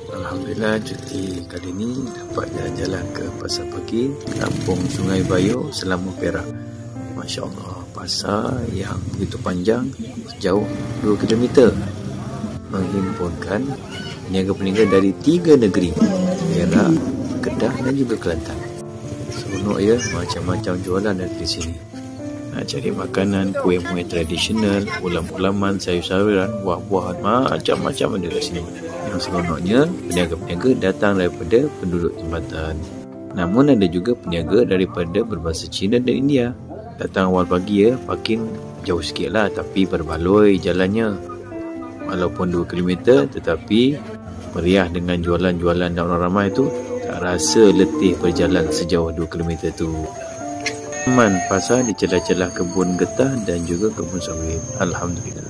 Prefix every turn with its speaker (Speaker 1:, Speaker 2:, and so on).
Speaker 1: Alhamdulillah cuti kali ini dapat jalan-jalan ke Pasar Pagi, Kampung Sungai Bayur, Selama Perak. Masya Allah, pasar yang begitu panjang sejauh 2 km, menghimpunkan peniaga-peniaga dari 3 negeri, Perak, Kedah dan juga Kelantan. Seronok ya, macam-macam jualan dari sini. Nak cari makanan, kuih-kuih tradisional, ulam-ulaman, sayur-sayuran, buah-buahan, macam-macam ada kat sini. Yang seronoknya, peniaga-peniaga datang daripada penduduk tempatan. Namun ada juga peniaga daripada berbahasa Cina dan India. Datang awal pagi ya, parking jauh sikit lah, tapi berbaloi jalannya. Walaupun 2 km, tetapi meriah dengan jualan-jualan dan orang ramai tu, tak rasa letih berjalan sejauh 2 km tu. Aman pasar di celah-celah kebun getah dan juga kebun sawit. Alhamdulillah.